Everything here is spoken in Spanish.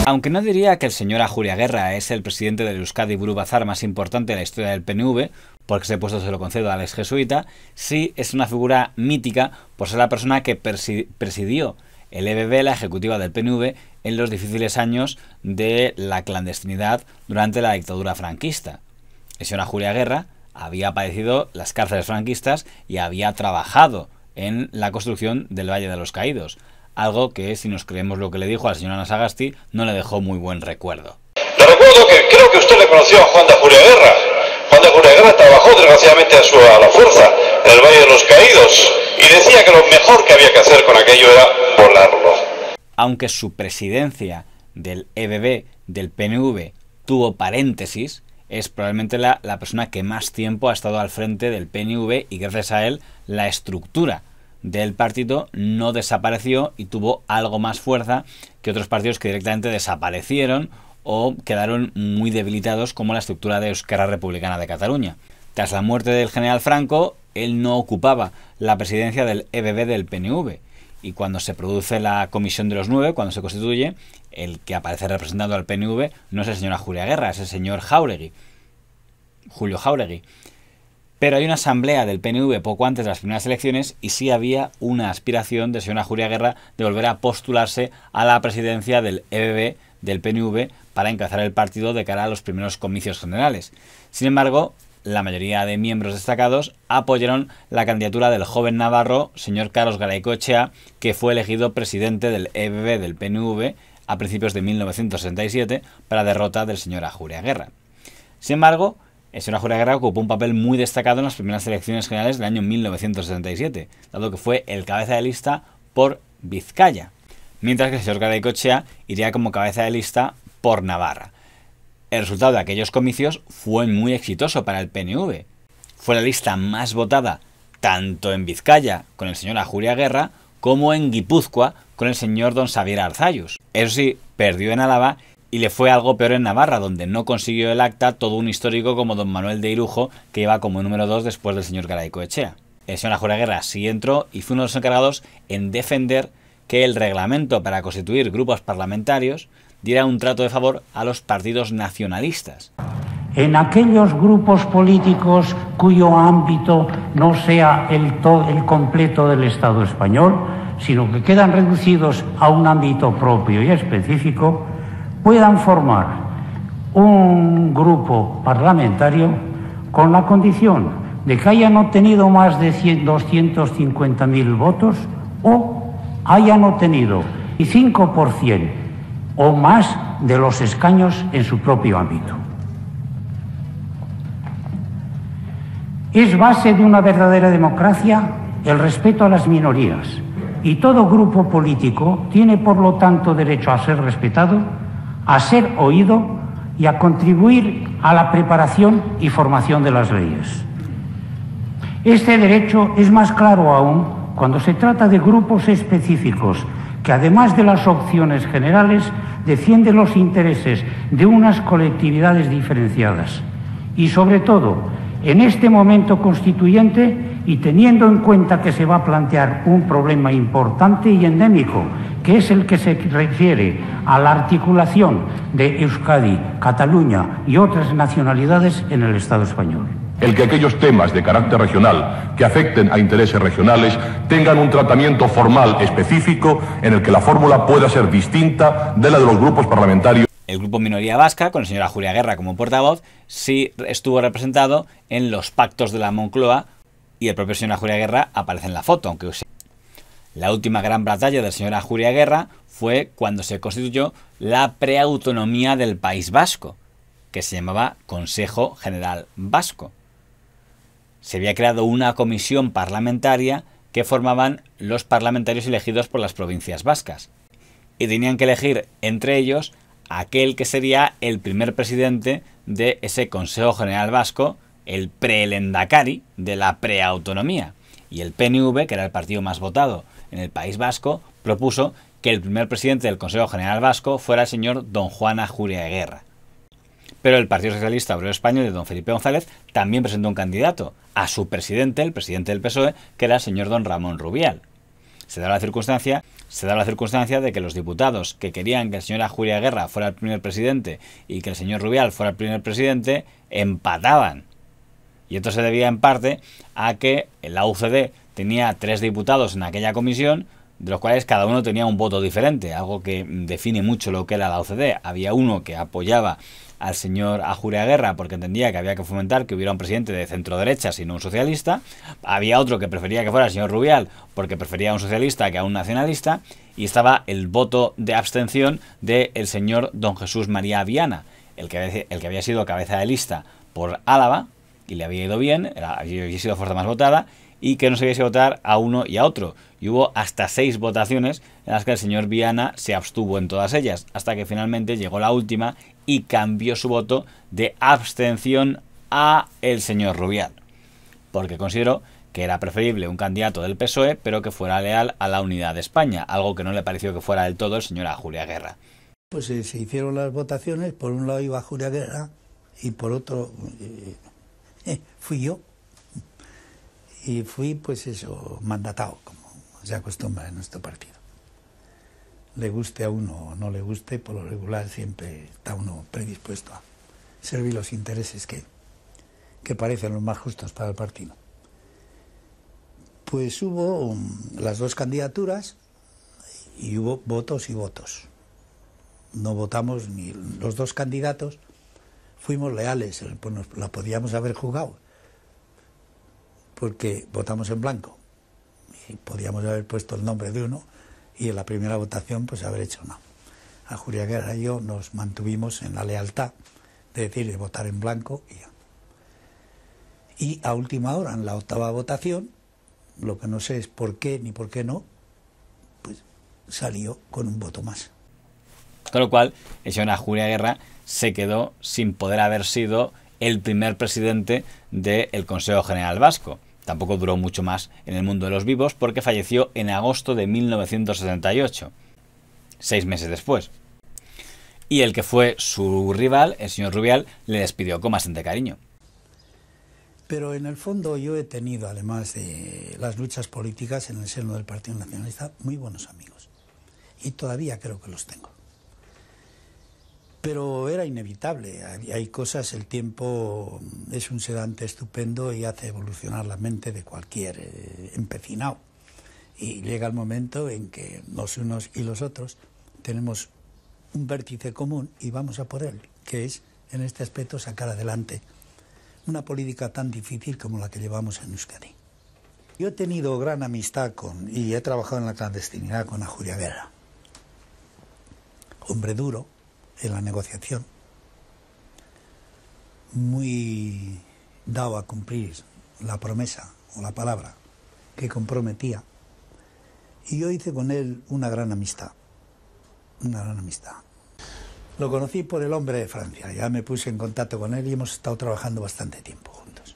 Aunque no diría que el señor Ajuriaguerra es el presidente del Euskadi Buru Batzar más importante de la historia del PNV, porque ese puesto se lo concedo al ex jesuita, sí es una figura mítica por ser la persona que presidió el EBB, la ejecutiva del PNV, en los difíciles años de la clandestinidad durante la dictadura franquista. El señor Ajuriaguerra había padecido las cárceles franquistas y había trabajado en la construcción del Valle de los Caídos, algo que, si nos creemos lo que le dijo a la señora Anasagasti, no le dejó muy buen recuerdo. Le recuerdo que creo que usted le conoció a Juan de Ajuriaguerra. Juan de Ajuriaguerra trabajó desgraciadamente a la fuerza en el Valle de los Caídos y decía que lo mejor que había que hacer con aquello era volarlo. Aunque su presidencia del EBB, del PNV, tuvo paréntesis, es probablemente la persona que más tiempo ha estado al frente del PNV y gracias a él la estructura del partido no desapareció y tuvo algo más fuerza que otros partidos que directamente desaparecieron o quedaron muy debilitados, como la estructura de Esquerra Republicana de Cataluña. Tras la muerte del general Franco, él no ocupaba la presidencia del EBB del PNV y cuando se produce la Comisión de los 9, cuando se constituye, el que aparece representando al PNV no es el señor Ajuriaguerra, es el señor Jáuregui, Julio Jáuregui. Pero hay una asamblea del PNV poco antes de las primeras elecciones y sí había una aspiración del señor Ajuriaguerra de volver a postularse a la presidencia del EBB del PNV para encabezar el partido de cara a los primeros comicios generales. Sin embargo, la mayoría de miembros destacados apoyaron la candidatura del joven navarro, señor Carlos Garaikoetxea, que fue elegido presidente del EBB del PNV a principios de 1967 para derrota del señor Ajuriaguerra. Sin embargo, el señor Ajuriaguerra ocupó un papel muy destacado en las primeras elecciones generales del año 1967, dado que fue el cabeza de lista por Vizcaya, mientras que el señor Garaikoetxea iría como cabeza de lista por Navarra. El resultado de aquellos comicios fue muy exitoso para el PNV. Fue la lista más votada tanto en Vizcaya con el señor Ajuriaguerra como en Guipúzcoa con el señor don Xabier Arzallus. Eso sí, perdió en Álava y le fue algo peor en Navarra, donde no consiguió el acta todo un histórico como don Manuel de Irujo, que iba como número 2 después del señor Garaikoetxea. El señor Ajuriaguerra sí entró y fue uno de los encargados en defender que el reglamento para constituir grupos parlamentarios diera un trato de favor a los partidos nacionalistas. En aquellos grupos políticos cuyo ámbito no sea el completo del Estado español, sino que quedan reducidos a un ámbito propio y específico, puedan formar un grupo parlamentario con la condición de que hayan obtenido más de 250.000 votos o hayan obtenido el 5% o más de los escaños en su propio ámbito. Es base de una verdadera democracia el respeto a las minorías y todo grupo político tiene por lo tanto derecho a ser respetado, a ser oído y a contribuir a la preparación y formación de las leyes. Este derecho es más claro aún cuando se trata de grupos específicos que, además de las opciones generales, defienden los intereses de unas colectividades diferenciadas. Y, sobre todo, en este momento constituyente y teniendo en cuenta que se va a plantear un problema importante y endémico, que es el que se refiere a la articulación de Euskadi, Cataluña y otras nacionalidades en el Estado español. El que aquellos temas de carácter regional que afecten a intereses regionales tengan un tratamiento formal específico en el que la fórmula pueda ser distinta de la de los grupos parlamentarios. El grupo Minoría Vasca, con el señor Ajuriaguerra como portavoz, sí estuvo representado en los pactos de la Moncloa y el propio señor Ajuriaguerra aparece en la foto, aunque la última gran batalla del señor Ajuriaguerra fue cuando se constituyó la preautonomía del País Vasco, que se llamaba Consejo General Vasco. Se había creado una comisión parlamentaria que formaban los parlamentarios elegidos por las provincias vascas y tenían que elegir entre ellos aquel que sería el primer presidente de ese Consejo General Vasco, el pre-Lehendakari de la preautonomía. Y el PNV, que era el partido más votado en el País Vasco, propuso que el primer presidente del Consejo General Vasco fuera el señor don Juan Ajuriaguerra. Pero el Partido Socialista Obrero Español de don Felipe González también presentó un candidato a su presidente, el presidente del PSOE, que era el señor don Ramón Rubial. Se da la circunstancia, se da la circunstancia de que los diputados que querían que el señor Ajuriaguerra fuera el primer presidente y que el señor Rubial fuera el primer presidente, empataban. Y esto se debía en parte a que la UCD tenía 3 diputados en aquella comisión, de los cuales cada uno tenía un voto diferente, algo que define mucho lo que era la UCD. Había uno que apoyaba al señor Ajuriaguerra porque entendía que había que fomentar que hubiera un presidente de centro-derecha y no un socialista. Había otro que prefería que fuera el señor Rubial porque prefería a un socialista que a un nacionalista. Y estaba el voto de abstención del señor don Jesús María Viana, el que había sido cabeza de lista por Álava y le había ido bien, había sido fuerza más votada, y que no se hubiese votar a uno y a otro. Y hubo hasta 6 votaciones en las que el señor Viana se abstuvo en todas ellas, hasta que finalmente llegó la última y cambió su voto de abstención a el señor Rubial, porque consideró que era preferible un candidato del PSOE, pero que fuera leal a la unidad de España, algo que no le pareció que fuera del todo el señor Ajuriaguerra. Pues se hicieron las votaciones, por un lado iba Ajuriaguerra y por otro fui yo. Y fui, pues eso, mandatado, como se acostumbra en nuestro partido. Le guste a uno o no le guste, por lo regular siempre está uno predispuesto a servir los intereses que parecen los más justos para el partido. Pues hubo las 2 candidaturas y hubo votos y votos. No votamos ni los 2 candidatos, fuimos leales, pues nos la podíamos haber jugado, porque votamos en blanco y podíamos haber puesto el nombre de uno y en la primera votación pues haber hecho no. Ajuriaguerra y yo nos mantuvimos en la lealtad de decir de votar en blanco y a última hora, en la 8ª votación, lo que no sé es por qué ni por qué no, pues salió con un voto más. Con lo cual, el señor Ajuriaguerra se quedó sin poder haber sido el primer presidente del Consejo General Vasco. Tampoco duró mucho más en el mundo de los vivos porque falleció en agosto de 1978, 6 meses después. Y el que fue su rival, el señor Rubial, le despidió con bastante cariño. Pero en el fondo yo he tenido, además de las luchas políticas en el seno del Partido Nacionalista, muy buenos amigos. Y todavía creo que los tengo. Pero era inevitable, hay cosas, el tiempo es un sedante estupendo y hace evolucionar la mente de cualquier empecinado. Y llega el momento en que los unos y los otros tenemos un vértice común y vamos a por él, que es, en este aspecto, sacar adelante una política tan difícil como la que llevamos en Euskadi. Yo he tenido gran amistad y he trabajado en la clandestinidad con Ajuriaguerra. Hombre duro en la negociación, muy dado a cumplir la promesa o la palabra que comprometía, y yo hice con él una gran amistad. Lo conocí por el hombre de Francia, ya me puse en contacto con él y hemos estado trabajando bastante tiempo juntos.